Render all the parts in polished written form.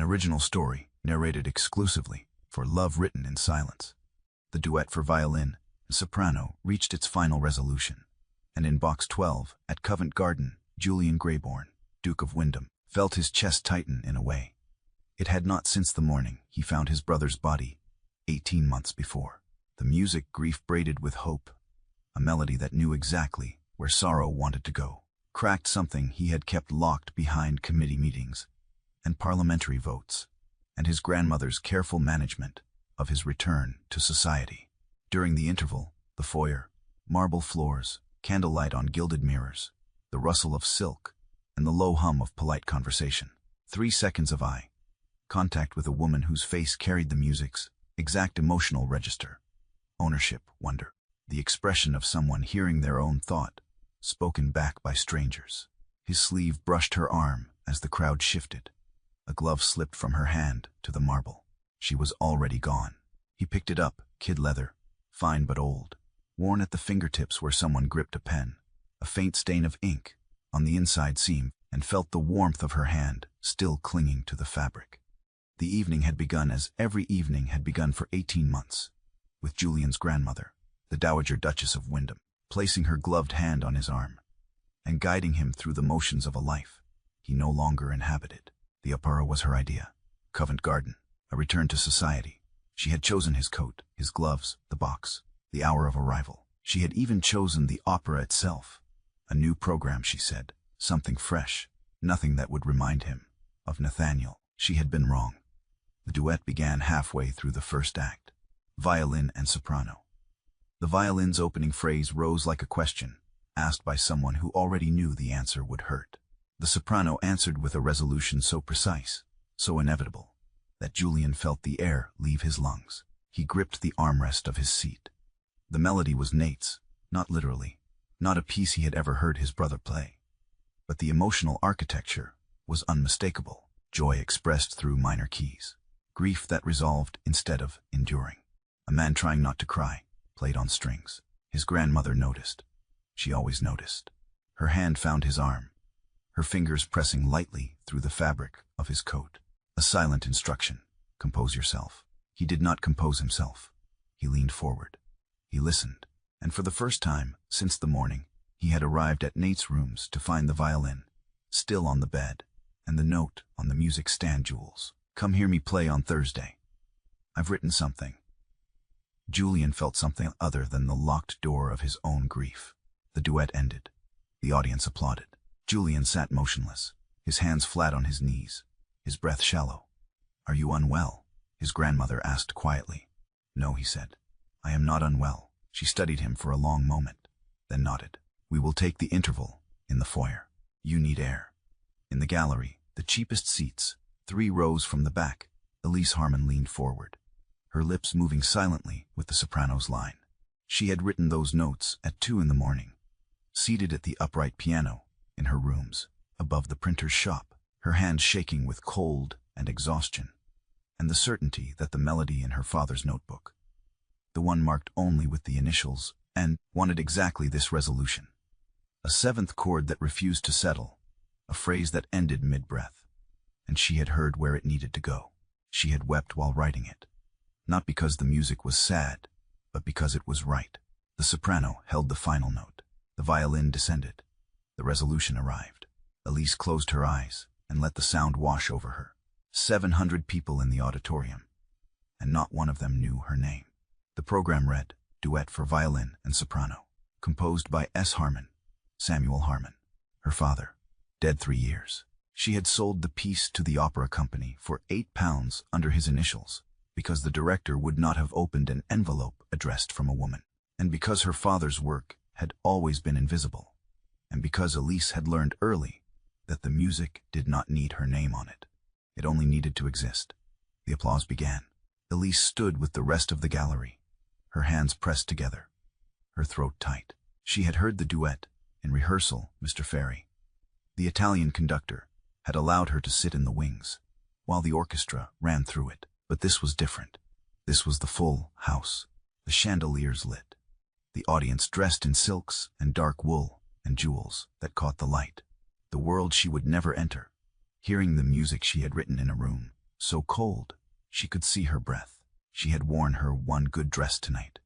original story narrated exclusively for Love Written in Silence. The duet for violin and soprano reached its final resolution, and in Box 12 at Covent Garden, Julian Greybourne, Duke of Wyndham, felt his chest tighten in a way it had not since the morning he found his brother's body 18 months before. The music grief braided with hope, a melody that knew exactly where sorrow wanted to go, cracked something he had kept locked behind committee meetings and parliamentary votes, and his grandmother's careful management of his return to society. During the interval, the foyer, marble floors, candlelight on gilded mirrors, the rustle of silk, and the low hum of polite conversation. 3 seconds of eye contact with a woman whose face carried the music's exact emotional register. Ownership, wonder, the expression of someone hearing their own thought, spoken back by strangers. His sleeve brushed her arm as the crowd shifted. A glove slipped from her hand to the marble. She was already gone. He picked it up, kid leather, fine but old, worn at the fingertips where someone gripped a pen, a faint stain of ink on the inside seam, and felt the warmth of her hand still clinging to the fabric. The evening had begun as every evening had begun for 18 months, with Julian's grandmother, the Dowager Duchess of Wyndham, placing her gloved hand on his arm and guiding him through the motions of a life he no longer inhabited. The opera was her idea. Covent Garden, a return to society. She had chosen his coat, his gloves, the box, the hour of arrival. She had even chosen the opera itself. A new program, she said, something fresh, nothing that would remind him of Nathaniel. She had been wrong. The duet began halfway through the first act. Violin and soprano. The violin's opening phrase rose like a question, asked by someone who already knew the answer would hurt. The soprano answered with a resolution so precise, so inevitable, that Julian felt the air leave his lungs. He gripped the armrest of his seat. The melody was Nate's, not literally, not a piece he had ever heard his brother play. But the emotional architecture was unmistakable, joy expressed through minor keys, grief that resolved instead of enduring. A man trying not to cry, played on strings. His grandmother noticed. She always noticed. Her hand found his arm, her fingers pressing lightly through the fabric of his coat. A silent instruction, compose yourself. He did not compose himself. He leaned forward. He listened, and for the first time since the morning, he had arrived at Nate's rooms to find the violin, still on the bed, and the note on the music stand jewels. Come hear me play on Thursday. I've written something. Julian felt something other than the locked door of his own grief. The duet ended. The audience applauded. Julian sat motionless, his hands flat on his knees, his breath shallow. Are you unwell? His grandmother asked quietly. No, he said. I am not unwell. She studied him for a long moment, then nodded. We will take the interval in the foyer. You need air. In the gallery, the cheapest seats, 3 rows from the back, Elise Harmon leaned forward, her lips moving silently with the soprano's line. She had written those notes at 2 in the morning, seated at the upright piano in her rooms, above the printer's shop, her hands shaking with cold and exhaustion, and the certainty that the melody in her father's notebook, the one marked only with the initials, and wanted exactly this resolution. A 7th chord that refused to settle, a phrase that ended mid-breath, and she had heard where it needed to go. She had wept while writing it, not because the music was sad, but because it was right. The soprano held the final note. The violin descended. The resolution arrived. Elise closed her eyes and let the sound wash over her. 700 people in the auditorium, and not one of them knew her name. The program read, Duet for Violin and Soprano, composed by S. Harmon, Samuel Harmon. Her father, dead 3 years. She had sold the piece to the opera company for £8 under his initials, because the director would not have opened an envelope addressed from a woman, and because her father's work had always been invisible, and because Elise had learned early that the music did not need her name on it. It only needed to exist. The applause began. Elise stood with the rest of the gallery, her hands pressed together, her throat tight. She had heard the duet in rehearsal, Mr. Ferry, the Italian conductor, had allowed her to sit in the wings, while the orchestra ran through it. But this was different. This was the full house, the chandeliers lit, the audience dressed in silks and dark wool and jewels that caught the light, the world she would never enter, hearing the music she had written in a room so cold, she could see her breath. She had worn her one good dress tonight.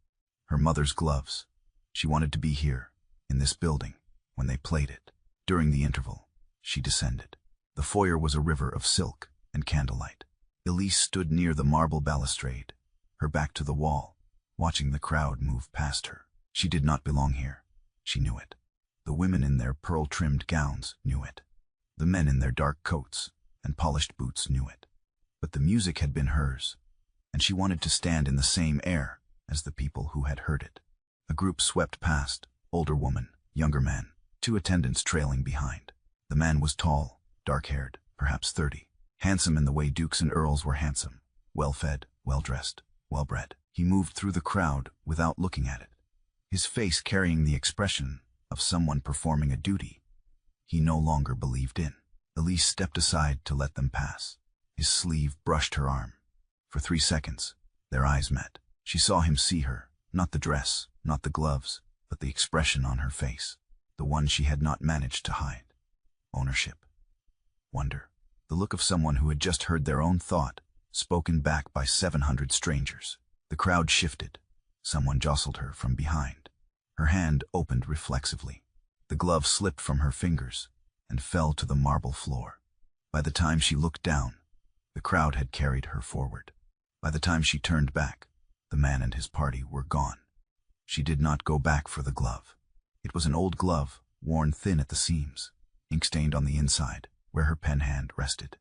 Her mother's gloves. She wanted to be here, in this building, when they played it. During the interval, she descended. The foyer was a river of silk and candlelight. Elise stood near the marble balustrade, her back to the wall, watching the crowd move past her. She did not belong here. She knew it. The women in their pearl-trimmed gowns knew it. The men in their dark coats and polished boots knew it. But the music had been hers, and she wanted to stand in the same air as the people who had heard it. A group swept past, older woman, younger man, 2 attendants trailing behind. The man was tall, dark-haired, perhaps 30, handsome in the way dukes and earls were handsome, well-fed, well-dressed, well-bred. He moved through the crowd without looking at it, his face carrying the expression of someone performing a duty he no longer believed in. Elise stepped aside to let them pass. His sleeve brushed her arm. For 3 seconds, their eyes met. She saw him see her, not the dress, not the gloves, but the expression on her face, the one she had not managed to hide. Ownership. Wonder. The look of someone who had just heard their own thought, spoken back by 700 strangers. The crowd shifted. Someone jostled her from behind. Her hand opened reflexively. The glove slipped from her fingers and fell to the marble floor. By the time she looked down, the crowd had carried her forward. By the time she turned back, the man and his party were gone. She did not go back for the glove. It was an old glove, worn thin at the seams, ink-stained on the inside, where her pen hand rested.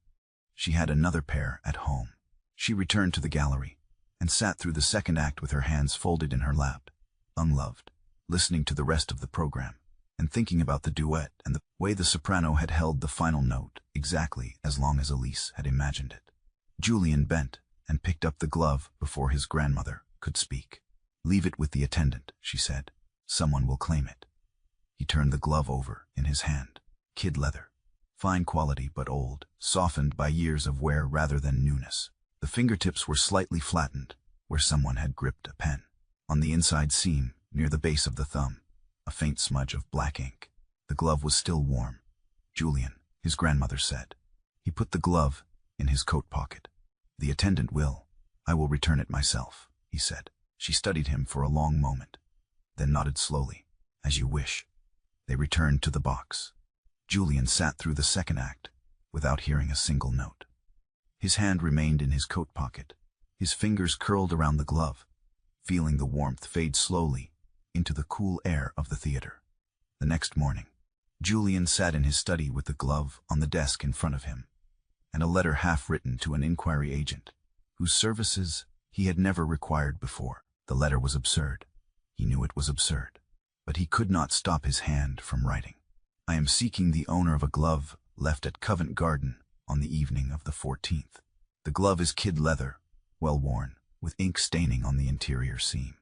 She had another pair at home. She returned to the gallery and sat through the second act with her hands folded in her lap, unloved, listening to the rest of the program, and thinking about the duet and the way the soprano had held the final note exactly as long as Elise had imagined it. Julian bent and picked up the glove before his grandmother could speak. "Leave it with the attendant," she said. "Someone will claim it." He turned the glove over in his hand. Kid leather. Fine quality but old, softened by years of wear rather than newness. The fingertips were slightly flattened, where someone had gripped a pen. On the inside seam, near the base of the thumb, a faint smudge of black ink. The glove was still warm. "Julian," his grandmother said. He put the glove in his coat pocket. "The attendant will. I will return it myself," he said. She studied him for a long moment, then nodded slowly. "As you wish." They returned to the box. Julian sat through the second act without hearing a single note. His hand remained in his coat pocket, his fingers curled around the glove, feeling the warmth fade slowly into the cool air of the theater. The next morning, Julian sat in his study with the glove on the desk in front of him, and a letter half-written to an inquiry agent, whose services he had never required before. The letter was absurd. He knew it was absurd, but he could not stop his hand from writing. "I am seeking the owner of a glove left at Covent Garden on the evening of the 14th. The glove is kid leather, well worn, with ink staining on the interior seam.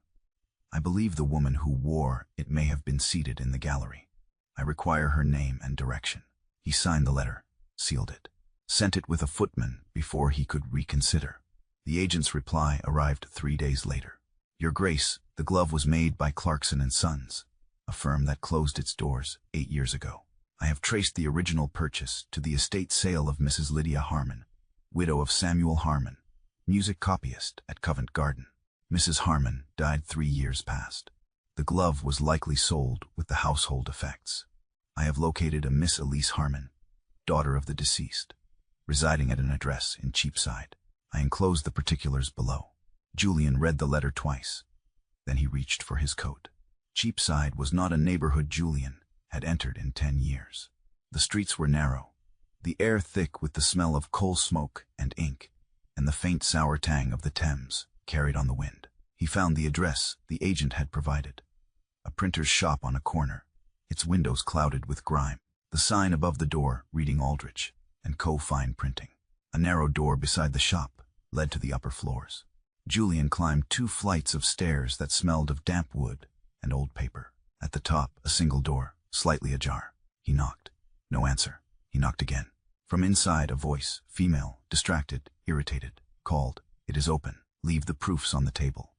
I believe the woman who wore it may have been seated in the gallery. I require her name and direction." He signed the letter, sealed it, sent it with a footman before he could reconsider. The agent's reply arrived 3 days later. "Your Grace, the glove was made by Clarkson & Sons, a firm that closed its doors 8 years ago. I have traced the original purchase to the estate sale of Mrs. Lydia Harmon, widow of Samuel Harmon, music copyist at Covent Garden. Mrs. Harmon died 3 years past. The glove was likely sold with the household effects. I have located a Miss Elise Harmon, daughter of the deceased, residing at an address in Cheapside. I enclose the particulars below." Julian read the letter twice. Then he reached for his coat. Cheapside was not a neighborhood Julian had entered in 10 years. The streets were narrow, the air thick with the smell of coal smoke and ink, and the faint sour tang of the Thames carried on the wind. He found the address the agent had provided. A printer's shop on a corner, its windows clouded with grime, the sign above the door reading Aldrich and Co. Fine Printing. A narrow door beside the shop led to the upper floors. Julian climbed 2 flights of stairs that smelled of damp wood and old paper. At the top, a single door, slightly ajar. He knocked. No answer. He knocked again. From inside, a voice, female, distracted, irritated, called, "It is open. Leave the proofs on the table."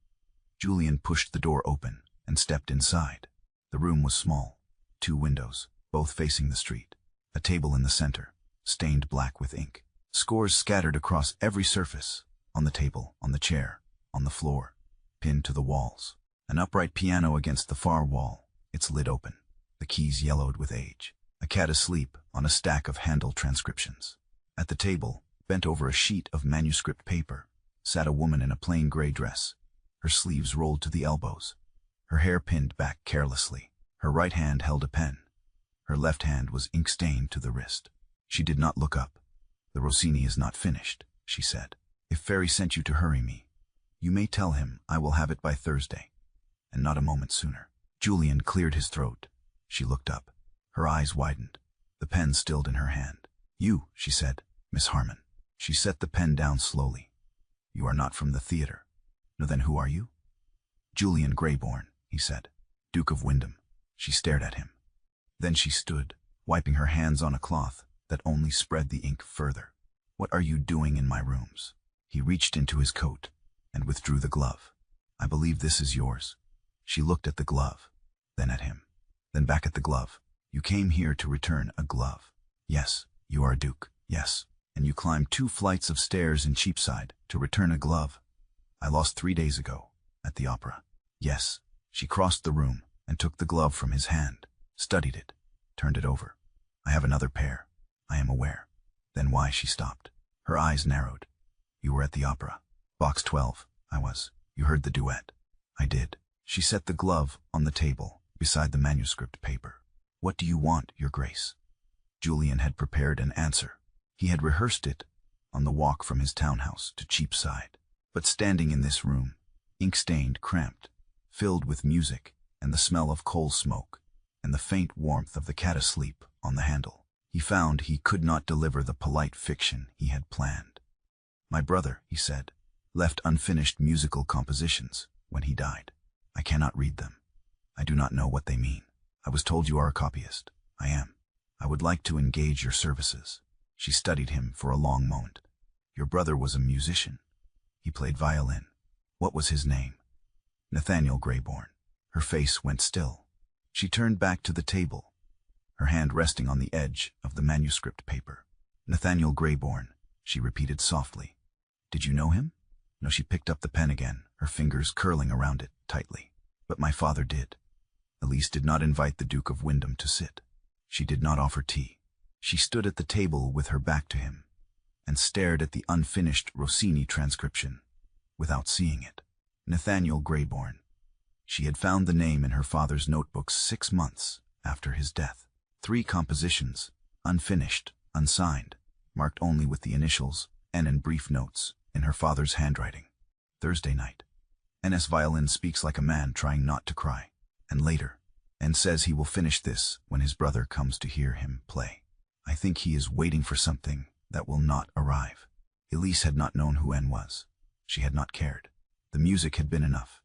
Julian pushed the door open and stepped inside. The room was small. 2 windows, both facing the street. A table in the center, stained black with ink. Scores scattered across every surface, on the table, on the chair, on the floor, pinned to the walls. An upright piano against the far wall, its lid open, the keys yellowed with age. A cat asleep on a stack of Handel transcriptions. At the table, bent over a sheet of manuscript paper, sat a woman in a plain gray dress, her sleeves rolled to the elbows, her hair pinned back carelessly. Her right hand held a pen. Her left hand was ink-stained to the wrist. She did not look up. "The Rossini is not finished," she said. "If Ferry sent you to hurry me, you may tell him I will have it by Thursday, and not a moment sooner." Julian cleared his throat. She looked up. Her eyes widened, the pen stilled in her hand. "You," she said, "Miss Harmon." She set the pen down slowly. "You are not from the theater." "No, then who are you?" "Julian Greybourne," he said. "Duke of Wyndham." She stared at him. Then she stood, wiping her hands on a cloth that only spread the ink further. "What are you doing in my rooms?" He reached into his coat and withdrew the glove. "I believe this is yours." She looked at the glove, then at him, then back at the glove. "You came here to return a glove." "Yes." "You are a duke." "Yes." "And you climbed 2 flights of stairs in Cheapside to return a glove." "I lost 3 days ago, at the opera." "Yes." She crossed the room and took the glove from his hand, studied it, turned it over. "I have another pair. I am aware." "Then why?" She stopped. Her eyes narrowed. "You were at the opera." "Box 12. I was." "You heard the duet." "I did." She set the glove on the table, beside the manuscript paper. "What do you want, Your Grace?" Julian had prepared an answer. He had rehearsed it on the walk from his townhouse to Cheapside. But standing in this room, ink-stained, cramped, filled with music and the smell of coal smoke and the faint warmth of the cat asleep on the handle, he found he could not deliver the polite fiction he had planned. "My brother," he said, "left unfinished musical compositions when he died. I cannot read them. I do not know what they mean. I was told you are a copyist." "I am. I would like to engage your services." She studied him for a long moment. "Your brother was a musician. He played violin. What was his name?" "Nathaniel Greybourne." Her face went still. She turned back to the table, her hand resting on the edge of the manuscript paper. "Nathaniel Greybourne," she repeated softly. "Did you know him?" No. She picked up the pen again, her fingers curling around it tightly. "But my father did." Elise did not invite the Duke of Wyndham to sit. She did not offer tea. She stood at the table with her back to him and stared at the unfinished Rossini transcription without seeing it. Nathaniel Greybourne. She had found the name in her father's notebooks 6 months after his death. 3 compositions, unfinished, unsigned, marked only with the initials N and brief notes in her father's handwriting. Thursday night. N.'s violin speaks like a man trying not to cry. And later, N says he will finish this when his brother comes to hear him play. I think he is waiting for something that will not arrive. Elise had not known who N was. She had not cared. The music had been enough.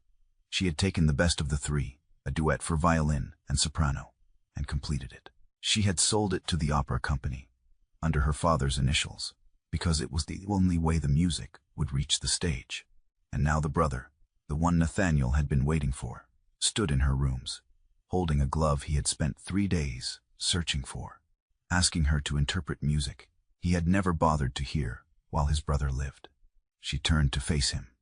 She had taken the best of the 3, a duet for violin and soprano, and completed it. She had sold it to the opera company, under her father's initials, because it was the only way the music would reach the stage. And now the brother, the one Nathaniel had been waiting for, stood in her rooms, holding a glove he had spent 3 days searching for, asking her to interpret music he had never bothered to hear while his brother lived. She turned to face him.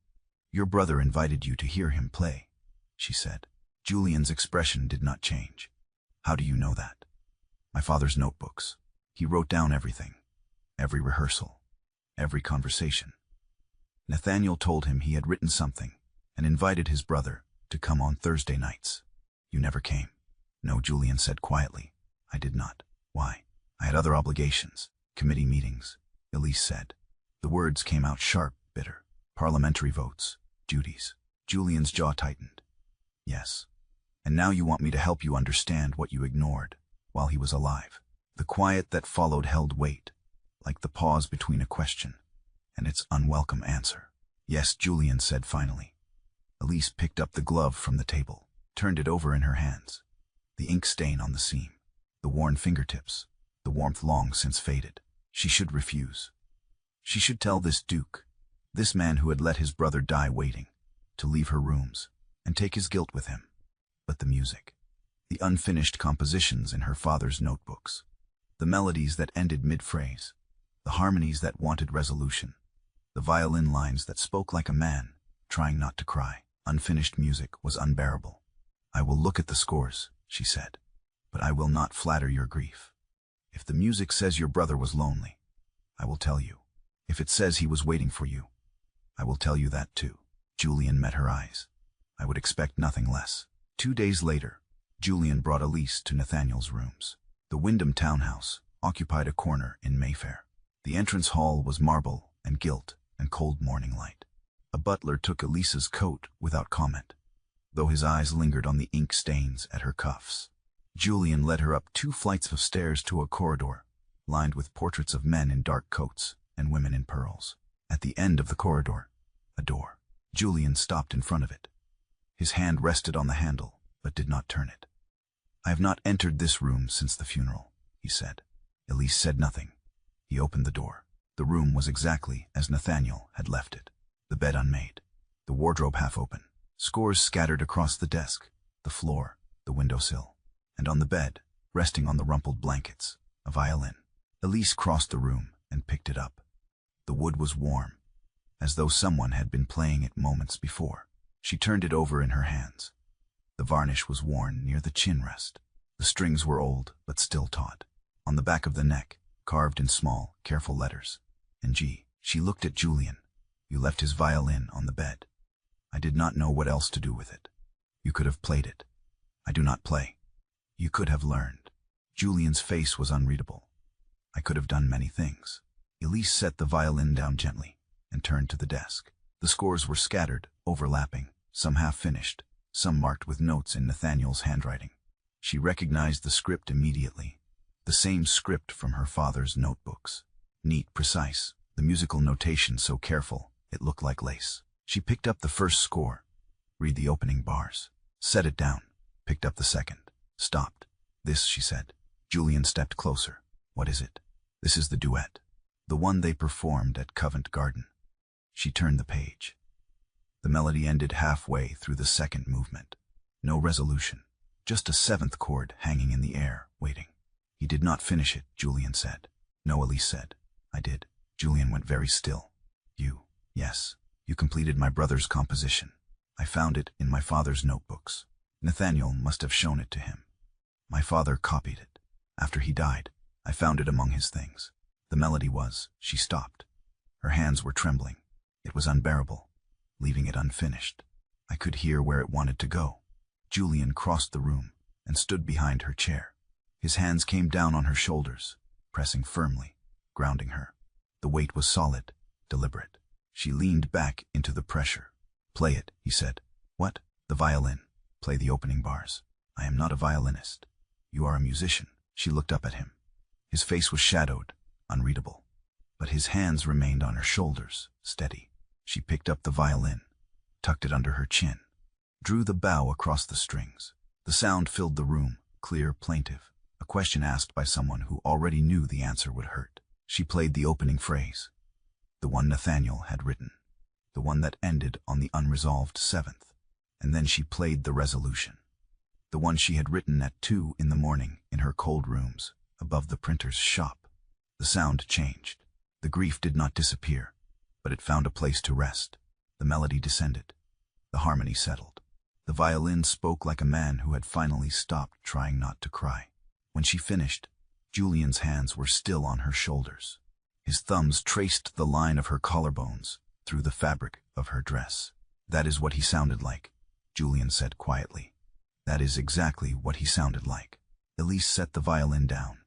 "Your brother invited you to hear him play," she said. Julian's expression did not change. "How do you know that?" "My father's notebooks. He wrote down everything, every rehearsal, every conversation." Nathaniel told him he had written something and invited his brother to come on Thursday nights. "You never came." "No," Julian said quietly. "I did not." "Why?" "I had other obligations, committee meetings," Elise said. The words came out sharp, bitter. "Parliamentary votes, duties." Julian's jaw tightened. "Yes. And now you want me to help you understand what you ignored while he was alive." The quiet that followed held weight, like the pause between a question and its unwelcome answer. "Yes," Julian said finally. Elise picked up the glove from the table, turned it over in her hands. The ink stain on the seam, the worn fingertips, the warmth long since faded. She should refuse. She should tell this duke, this man who had let his brother die waiting, to leave her rooms and take his guilt with him. But the music, the unfinished compositions in her father's notebooks, the melodies that ended mid-phrase, the harmonies that wanted resolution, the violin lines that spoke like a man, trying not to cry. Unfinished music was unbearable. "I will look at the scores," she said, "but I will not flatter your grief. If the music says your brother was lonely, I will tell you. If it says he was waiting for you, I will tell you that too." Julian met her eyes. "I would expect nothing less." 2 days later, Julian brought Elise to Nathaniel's rooms. The Wyndham townhouse occupied a corner in Mayfair. The entrance hall was marble and gilt and cold morning light. A butler took Elise's coat without comment, though his eyes lingered on the ink stains at her cuffs. Julian led her up 2 flights of stairs to a corridor, lined with portraits of men in dark coats and women in pearls. At the end of the corridor, a door. Julian stopped in front of it. His hand rested on the handle, but did not turn it. "I have not entered this room since the funeral," he said. Elise said nothing. He opened the door. The room was exactly as Nathaniel had left it. The bed unmade, the wardrobe half open, scores scattered across the desk, the floor, the windowsill, and on the bed, resting on the rumpled blankets, a violin. Elise crossed the room and picked it up. The wood was warm, as though someone had been playing it moments before. She turned it over in her hands. The varnish was worn near the chin rest. The strings were old, but still taut. On the back of the neck, carved in small, careful letters, N.G. She looked at Julian. "You left his violin on the bed. I did not know what else to do with it. You could have played it. I do not play. You could have learned." Julian's face was unreadable. "I could have done many things." Elise set the violin down gently and turned to the desk. The scores were scattered, overlapping, some half-finished, some marked with notes in Nathaniel's handwriting. She recognized the script immediately, the same script from her father's notebooks. Neat, precise, the musical notation so careful it looked like lace. She picked up the first score, read the opening bars, set it down, picked up the second, stopped. "This," she said. Julian stepped closer. "What is it?" "This is the duet, the one they performed at Covent Garden." She turned the page. The melody ended halfway through the second movement. No resolution, just a 7th chord hanging in the air, waiting. "He did not finish it," Julian said. "No," Elise said. "I did." Julian went very still. "You?" "Yes. You completed my brother's composition. I found it in my father's notebooks. Nathaniel must have shown it to him. My father copied it. After he died, I found it among his things. The melody was—" She stopped. Her hands were trembling. It was unbearable, leaving it unfinished. I could hear where it wanted to go. Julian crossed the room and stood behind her chair. His hands came down on her shoulders, pressing firmly, grounding her. The weight was solid, deliberate. She leaned back into the pressure. "Play it," he said. "What?" "The violin. Play the opening bars." "I am not a violinist." "You are a musician." She looked up at him. His face was shadowed, unreadable, but his hands remained on her shoulders, steady. She picked up the violin, tucked it under her chin, drew the bow across the strings. The sound filled the room, clear, plaintive, a question asked by someone who already knew the answer would hurt. She played the opening phrase, the one Nathaniel had written, the one that ended on the unresolved 7th, and then she played the resolution, the one she had written at 2 in the morning in her cold rooms above the printer's shop. The sound changed. The grief did not disappear, but it found a place to rest. The melody descended. The harmony settled. The violin spoke like a man who had finally stopped trying not to cry. When she finished, Julian's hands were still on her shoulders. His thumbs traced the line of her collarbones through the fabric of her dress. "That is what he sounded like," Julian said quietly. "That is exactly what he sounded like." Elise set the violin down.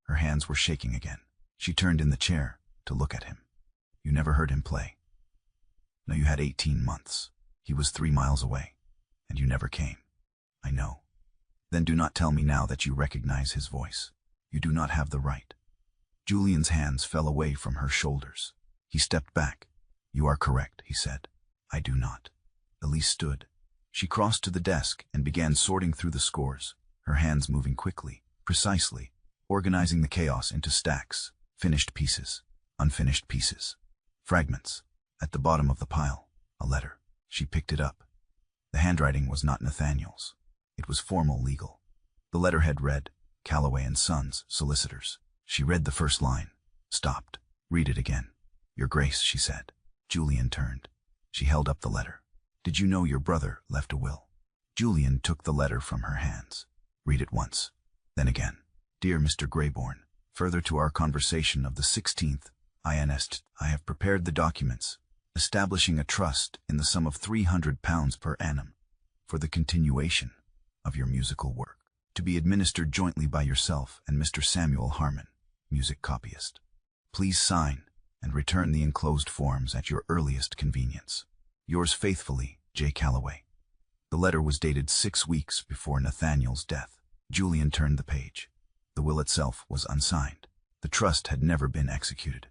Her hands were shaking again. She turned in the chair to look at him. "You never heard him play?" "No, you had 18 months. He was 3 miles away, and you never came." "I know." "Then do not tell me now that you recognize his voice. You do not have the right." Julian's hands fell away from her shoulders. He stepped back. "You are correct," he said. "I do not." Elise stood. She crossed to the desk and began sorting through the scores, her hands moving quickly, precisely, organizing the chaos into stacks, finished pieces, unfinished pieces, fragments. At the bottom of the pile, a letter. She picked it up. The handwriting was not Nathaniel's. It was formal, legal. The letterhead read, "Calloway and Sons, Solicitors." She read the first line, stopped, Read it again. Your Grace, she said. Julian turned. She held up the letter. Did you know your brother left a will? Julian took the letter from her hands. Read it once, then again. Dear Mr. Greybourne, further to our conversation of the 16th, I have prepared the documents, establishing a trust in the sum of £300 per annum for the continuation of your musical work, to be administered jointly by yourself and Mr. Samuel Harmon, music copyist. Please sign and return the enclosed forms at your earliest convenience. Yours faithfully, J. Calloway. The letter was dated 6 weeks before Nathaniel's death. Julian turned the page. The will itself was unsigned. The trust had never been executed.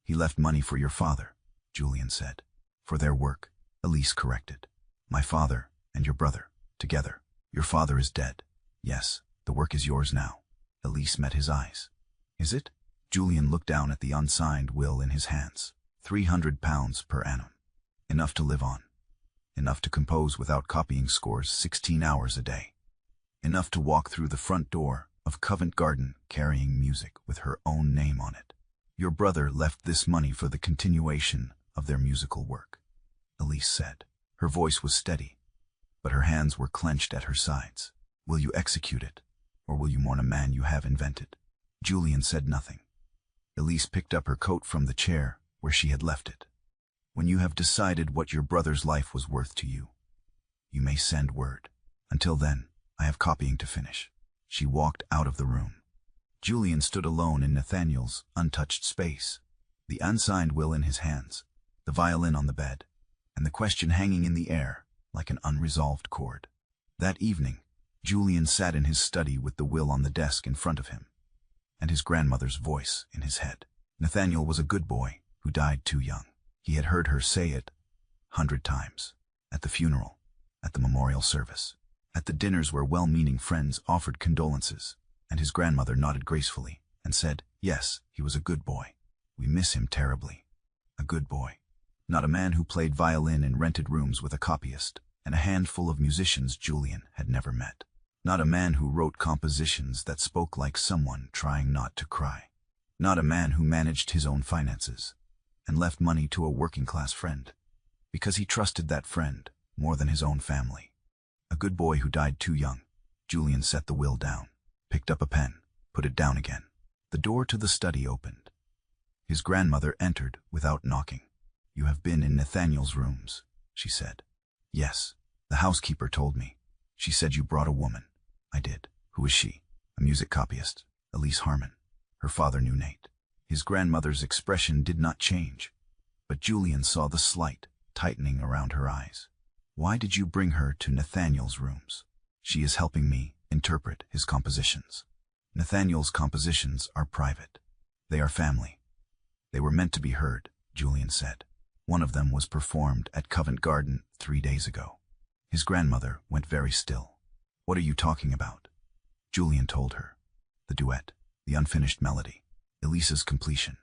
He left money for your father, Julian said. For their work, Elise corrected. My father and your brother, together. Your father is dead. Yes, the work is yours now. Elise met his eyes. Is it? Julian looked down at the unsigned will in his hands. £300 per annum. Enough to live on. Enough to compose without copying scores 16 hours a day. Enough to walk through the front door of Covent Garden carrying music with her own name on it. Your brother left this money for the continuation of their musical work, Elise said. Her voice was steady, but her hands were clenched at her sides. Will you execute it, or will you mourn a man you have invented? Julian said nothing. Elise picked up her coat from the chair where she had left it. When you have decided what your brother's life was worth to you, you may send word. Until then, I have copying to finish. She walked out of the room. Julian stood alone in Nathaniel's untouched space, the unsigned will in his hands, the violin on the bed, and the question hanging in the air like an unresolved chord. That evening, Julian sat in his study with the will on the desk in front of him, and his grandmother's voice in his head. Nathaniel was a good boy who died too young. He had heard her say it 100 times, at the funeral, at the memorial service, at the dinners where well-meaning friends offered condolences, and his grandmother nodded gracefully and said, yes, he was a good boy. We miss him terribly. A good boy. Not a man who played violin in rented rooms with a copyist and a handful of musicians Julian had never met. Not a man who wrote compositions that spoke like someone trying not to cry. Not a man who managed his own finances and left money to a working-class friend, because he trusted that friend more than his own family. A good boy who died too young. Julian set the will down, picked up a pen, put it down again. The door to the study opened. His grandmother entered without knocking. You have been in Nathaniel's rooms, she said. Yes, the housekeeper told me. She said you brought a woman. I did. Who is she? A music copyist, Elise Harmon. Her father knew Nate. His grandmother's expression did not change, but Julian saw the slight tightening around her eyes. Why did you bring her to Nathaniel's rooms? She is helping me interpret his compositions. Nathaniel's compositions are private. They are family. They were meant to be heard, Julian said. One of them was performed at Covent Garden 3 days ago. His grandmother went very still. What are you talking about? Julian told her. The duet, the unfinished melody, Elise's completion,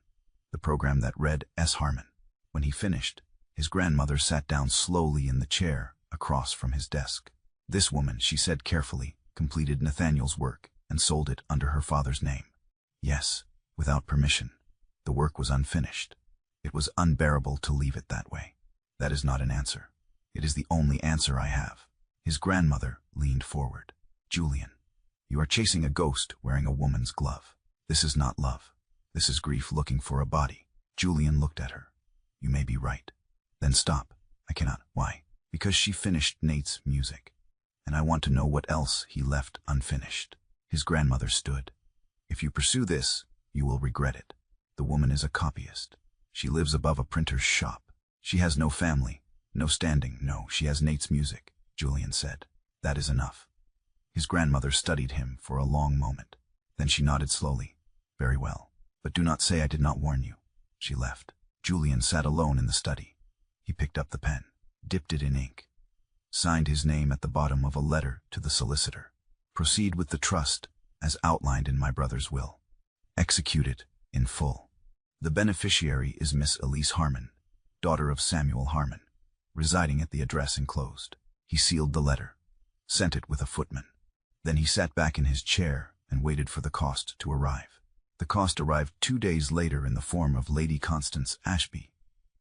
the program that read S. Harmon. When he finished, his grandmother sat down slowly in the chair across from his desk. This woman, she said carefully, completed Nathaniel's work and sold it under her father's name. Yes, without permission. The work was unfinished. It was unbearable to leave it that way. That is not an answer. It is the only answer I have. His grandmother leaned forward. Julian, you are chasing a ghost wearing a woman's glove. This is not love. This is grief looking for a body. Julian looked at her. You may be right. Then stop. I cannot. Why? Because she finished Nate's music, and I want to know what else he left unfinished. His grandmother stood. If you pursue this, you will regret it. The woman is a copyist. She lives above a printer's shop. She has no family, no standing. No, she has Nate's music, Julian said. That is enough. His grandmother studied him for a long moment. Then she nodded slowly. Very well. But do not say I did not warn you. She left. Julian sat alone in the study. He picked up the pen, dipped it in ink, signed his name at the bottom of a letter to the solicitor. Proceed with the trust as outlined in my brother's will. Execute it in full. The beneficiary is Miss Elise Harmon, daughter of Samuel Harmon, residing at the address enclosed. He sealed the letter, sent it with a footman. Then he sat back in his chair and waited for the cost to arrive. The cost arrived 2 days later in the form of Lady Constance Ashby,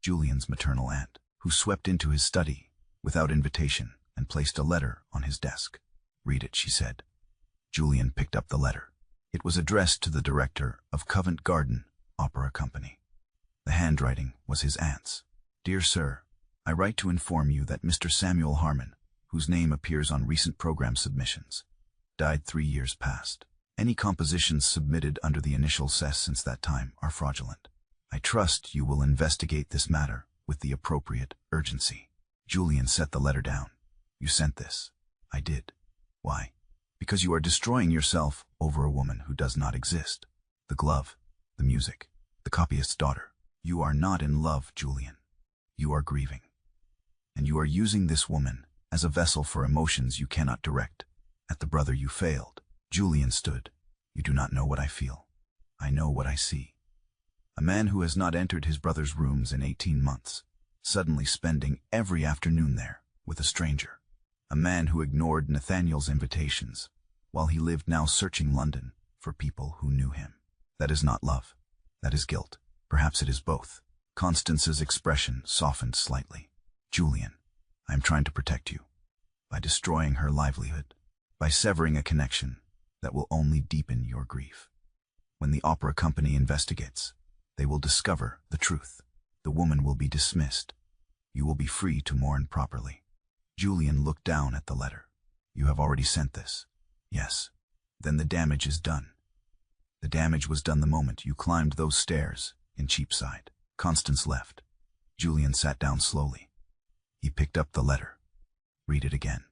Julian's maternal aunt, who swept into his study without invitation and placed a letter on his desk. "Read it," she said. Julian picked up the letter. It was addressed to the director of Covent Garden Opera Company. The handwriting was his aunt's. "Dear Sir, I write to inform you that Mr. Samuel Harmon, whose name appears on recent program submissions, died 3 years past. Any compositions submitted under the initial cess since that time are fraudulent. I trust you will investigate this matter with the appropriate urgency." Julian set the letter down. "You sent this?" "I did." "Why?" "Because you are destroying yourself over a woman who does not exist. The glove, the music, the copyist's daughter. You are not in love, Julian. You are grieving. And you are using this woman as a vessel for emotions you cannot direct at the brother you failed." Julian stood. "You do not know what I feel. I know what I see. A man who has not entered his brother's rooms in 18 months, suddenly spending every afternoon there with a stranger. A man who ignored Nathaniel's invitations, while he lived now searching London for people who knew him. That is not love. That is guilt. Perhaps it is both." Constance's expression softened slightly. "Julian, I am trying to protect you. By destroying her livelihood. By severing a connection that will only deepen your grief. When the opera company investigates, they will discover the truth. The woman will be dismissed. You will be free to mourn properly." Julian looked down at the letter. "You have already sent this?" "Yes." "Then the damage is done. The damage was done the moment you climbed those stairs in Cheapside." Constance left. Julian sat down slowly. He picked up the letter. "Read it again."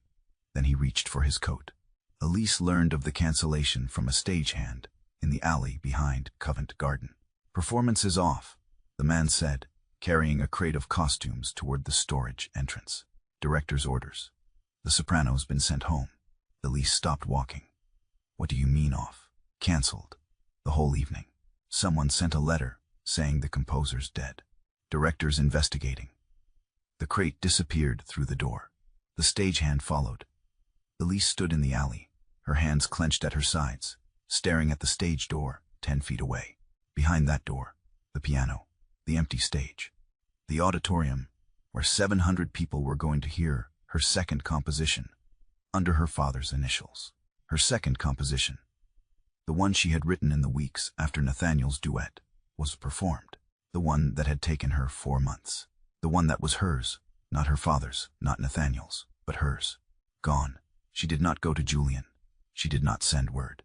Then he reached for his coat. Elise learned of the cancellation from a stagehand in the alley behind Covent Garden. "Performance is off," the man said, carrying a crate of costumes toward the storage entrance. "Director's orders. The soprano's been sent home." Elise stopped walking. "What do you mean off?" "Cancelled. The whole evening. Someone sent a letter saying the composer's dead. Director's investigating." The crate disappeared through the door. The stagehand followed. Elise stood in the alley, her hands clenched at her sides, staring at the stage door 10 feet away. Behind that door, the piano, the empty stage, the auditorium, where 700 people were going to hear her second composition, under her father's initials. Her second composition, the one she had written in the weeks after Nathaniel's duet, was performed. The one that had taken her 4 months. The one that was hers, not her father's, not Nathaniel's, but hers. Gone. She did not go to Julian. She did not send word.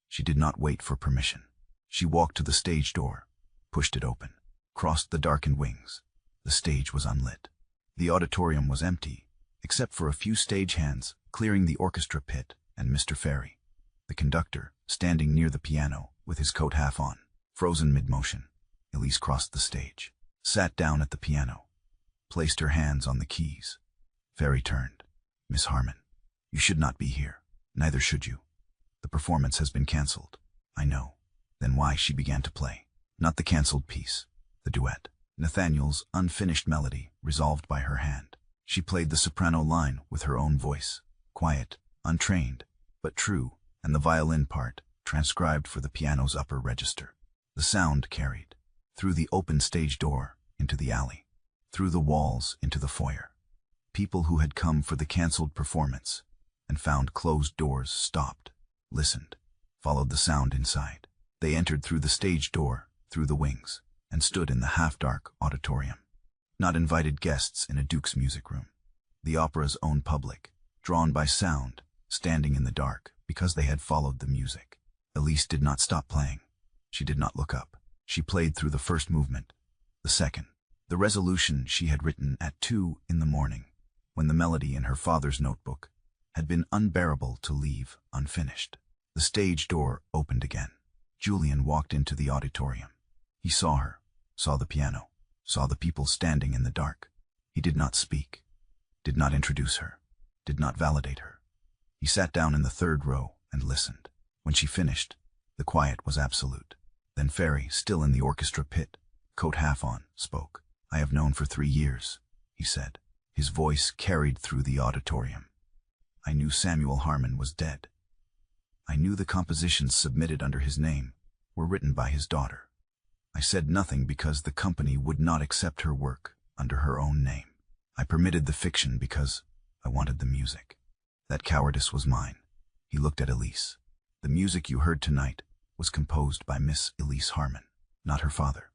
She did not wait for permission. She walked to the stage door, pushed it open, crossed the darkened wings. The stage was unlit. The auditorium was empty, except for a few stagehands clearing the orchestra pit and Mr. Ferry, the conductor, standing near the piano with his coat half on, frozen mid-motion. Elise crossed the stage, sat down at the piano, placed her hands on the keys. Ferry turned. "Miss Harmon, you should not be here. Neither should you. The performance has been cancelled." "I know." Then why she began to play. Not the cancelled piece, the duet. Nathaniel's unfinished melody resolved by her hand. She played the soprano line with her own voice, quiet, untrained, but true, and the violin part transcribed for the piano's upper register. The sound carried through the open stage door into the alley, through the walls into the foyer. People who had come for the cancelled performance and found closed doors stopped, listened, followed the sound inside. They entered through the stage door, through the wings, and stood in the half-dark auditorium. Not invited guests in a Duke's music room. The opera's own public, drawn by sound, standing in the dark because they had followed the music. Elise did not stop playing. She did not look up. She played through the first movement, the second, the resolution she had written at 2 in the morning, when the melody in her father's notebook had been unbearable to leave unfinished. The stage door opened again. Julian walked into the auditorium. He saw her, saw the piano, saw the people standing in the dark. He did not speak, did not introduce her, did not validate her. He sat down in the third row and listened. When she finished, the quiet was absolute. Then Ferry, still in the orchestra pit, coat half on, spoke. "I have known for 3 years," he said. His voice carried through the auditorium. "I knew Samuel Harmon was dead. I knew the compositions submitted under his name were written by his daughter. I said nothing because the company would not accept her work under her own name. I permitted the fiction because I wanted the music. That cowardice was mine. He looked at Elise. The music you heard tonight was composed by Miss Elise Harmon, not her father.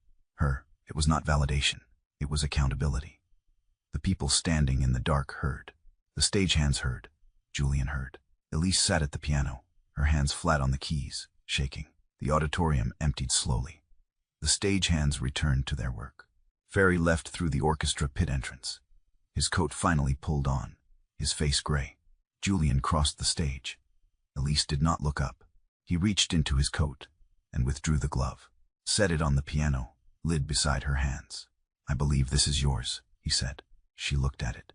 It was not validation. It was accountability. The people standing in the dark heard. The stagehands heard. Julian heard. Elise sat at the piano, her hands flat on the keys, shaking. The auditorium emptied slowly. The stagehands returned to their work. Ferry left through the orchestra pit entrance. His coat finally pulled on, his face gray. Julian crossed the stage. Elise did not look up. He reached into his coat and withdrew the glove, set it on the piano, lid beside her hands. "I believe this is yours," he said. She looked at it.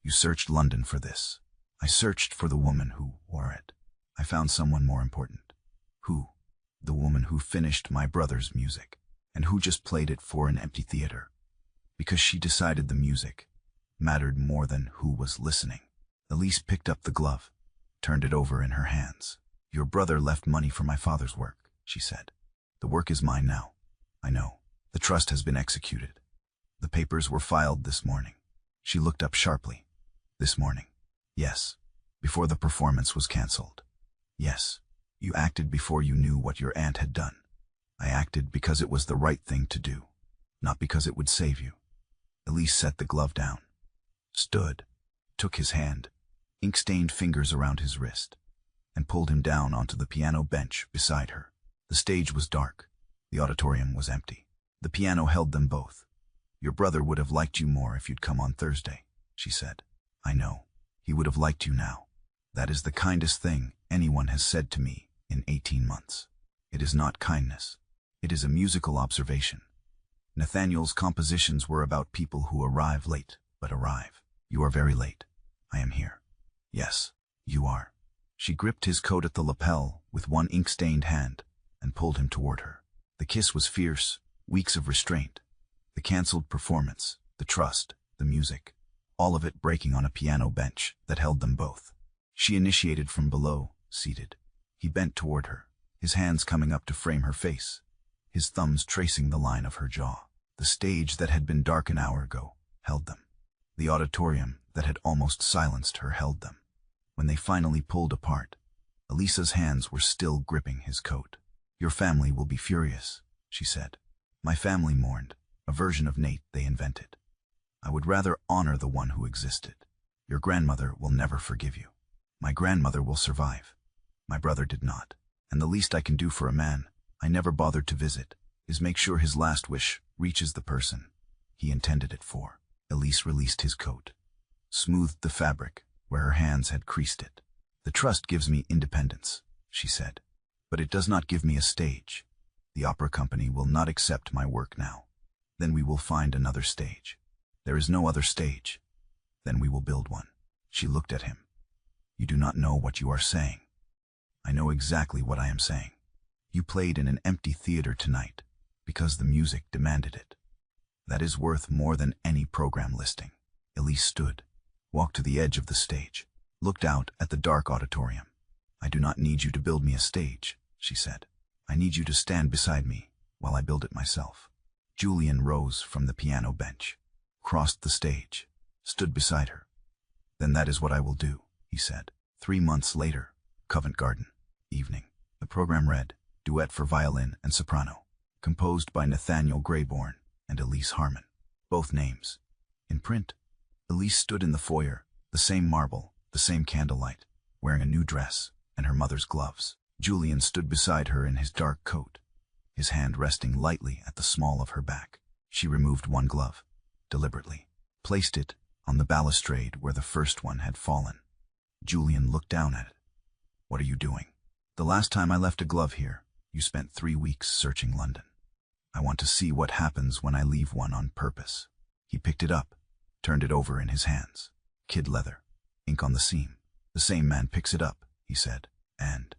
"You searched London for this." "I searched for the woman who wore it. I found someone more important." "Who?" "The woman who finished my brother's music, and who just played it for an empty theater. Because she decided the music mattered more than who was listening." Elise picked up the glove, turned it over in her hands. "Your brother left money for my father's work," she said. "The work is mine now. I know. The trust has been executed. The papers were filed this morning." She looked up sharply. "This morning?" "Yes. Before the performance was cancelled." "Yes. You acted before you knew what your aunt had done." "I acted because it was the right thing to do, not because it would save you." Elise set the glove down, stood, took his hand, ink-stained fingers around his wrist, and pulled him down onto the piano bench beside her. The stage was dark. The auditorium was empty. The piano held them both. "Your brother would have liked you more if you'd come on Thursday," she said. "I know. He would have liked you now. That is the kindest thing anyone has said to me in 18 months. It is not kindness. It is a musical observation. Nathaniel's compositions were about people who arrive late, but arrive. You are very late. I am here." "Yes, you are." She gripped his coat at the lapel with one ink-stained hand and pulled him toward her. The kiss was fierce, weeks of restraint. The cancelled performance, the trust, the music, all of it breaking on a piano bench that held them both. She initiated from below, seated. He bent toward her, his hands coming up to frame her face, his thumbs tracing the line of her jaw. The stage that had been dark an hour ago held them. The auditorium that had almost silenced her held them. When they finally pulled apart, Elisa's hands were still gripping his coat. "Your family will be furious," she said. "My family mourned, a version of Nate they invented. I would rather honor the one who existed. Your grandmother will never forgive you. My grandmother will survive. My brother did not. And the least I can do for a man I never bothered to visit is make sure his last wish reaches the person he intended it for." Elise released his coat, smoothed the fabric where her hands had creased it. "The trust gives me independence," she said, "but it does not give me a stage. The opera company will not accept my work now. Then we will find another stage. There is no other stage. Then we will build one." She looked at him. "You do not know what you are saying." "I know exactly what I am saying. You played in an empty theater tonight because the music demanded it. That is worth more than any program listing." Elise stood, walked to the edge of the stage, looked out at the dark auditorium. "I do not need you to build me a stage," she said. "I need you to stand beside me while I build it myself." Julian rose from the piano bench, crossed the stage, stood beside her. "Then that is what I will do," he said. 3 months later, Covent Garden, evening. The program read, "Duet for violin and soprano," composed by Nathaniel Grayborn and Elise Harmon. Both names. In print, Elise stood in the foyer, the same marble, the same candlelight, wearing a new dress and her mother's gloves. Julian stood beside her in his dark coat, his hand resting lightly at the small of her back. She removed one glove, deliberately, placed it on the balustrade where the first one had fallen. Julian looked down at it. "What are you doing?" "The last time I left a glove here, you spent 3 weeks searching London. I want to see what happens when I leave one on purpose." He picked it up, turned it over in his hands. Kid leather, ink on the seam. "The same man picks it up," he said, and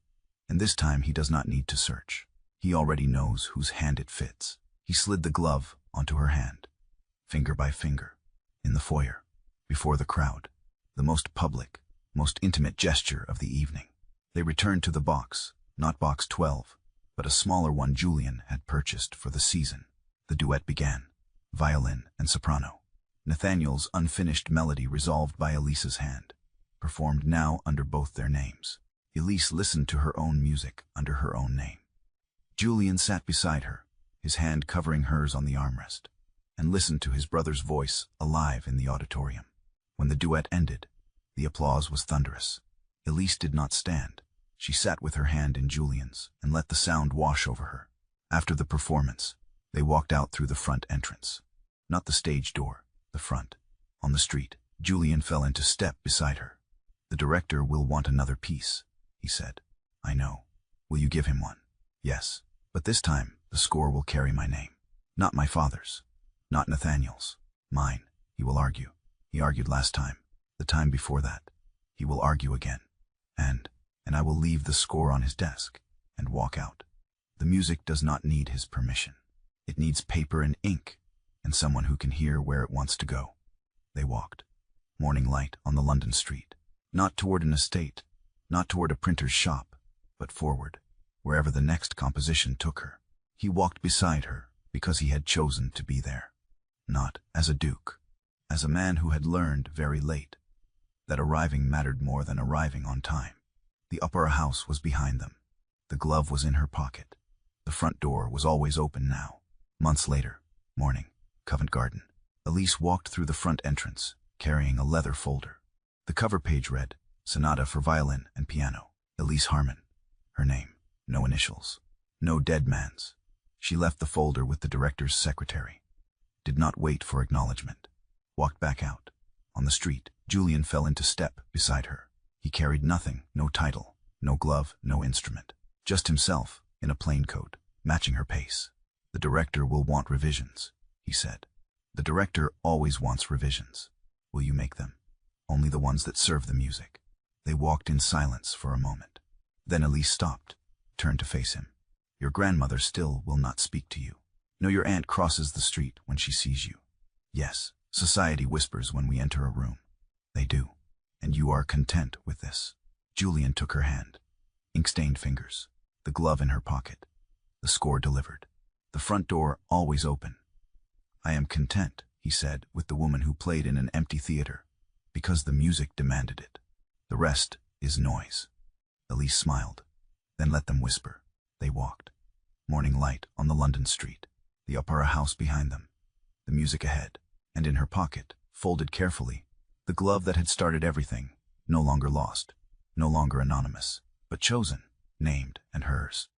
this time he does not need to search. He already knows whose hand it fits." He slid the glove onto her hand, finger by finger, in the foyer, before the crowd, the most public, most intimate gesture of the evening. They returned to the box, not box 12, but a smaller one Julian had purchased for the season. The duet began, violin and soprano. Nathaniel's unfinished melody resolved by Elise's hand, performed now under both their names. Elise listened to her own music under her own name. Julian sat beside her, his hand covering hers on the armrest, and listened to his brother's voice alive in the auditorium. When the duet ended, the applause was thunderous. Elise did not stand. She sat with her hand in Julian's and let the sound wash over her. After the performance, they walked out through the front entrance. Not the stage door, the front. On the street, Julian fell into step beside her. "The director will want another piece," he said. "I know. Will you give him one?" "Yes, but this time the score will carry my name. Not my father's. Not Nathaniel's. Mine," he will argue. He argued last time, the time before that. He will argue again. And I will leave the score on his desk and walk out. The music does not need his permission. It needs paper and ink and someone who can hear where it wants to go. They walked. Morning light on the London street. Not toward an estate, not toward a printer's shop, but forward, wherever the next composition took her. He walked beside her because he had chosen to be there. Not as a duke, as a man who had learned very late that arriving mattered more than arriving on time. The upper house was behind them. The glove was in her pocket. The front door was always open now. Months later, morning, Covent Garden. Elise walked through the front entrance, carrying a leather folder. The cover page read, "Sonata for Violin and Piano, Elise Harman." Her name, no initials, no dead man's. She left the folder with the director's secretary. Did not wait for acknowledgement. Walked back out. On the street, Julian fell into step beside her. He carried nothing, no title, no glove, no instrument. Just himself, in a plain coat, matching her pace. "The director will want revisions," he said. "The director always wants revisions. Will you make them? Only the ones that serve the music." They walked in silence for a moment. Then Elise stopped, turned to face him. "Your grandmother still will not speak to you. No, your aunt crosses the street when she sees you. Yes, society whispers when we enter a room. They do. And you are content with this." Julian took her hand. Ink-stained fingers. The glove in her pocket. The score delivered. The front door always open. "I am content," he said, "with the woman who played in an empty theater, because the music demanded it. The rest is noise." Elise smiled, then let them whisper. They walked. Morning light on the London street. The upper house behind them. The music ahead. And in her pocket, folded carefully, the glove that had started everything, no longer lost, no longer anonymous, but chosen, named, and hers.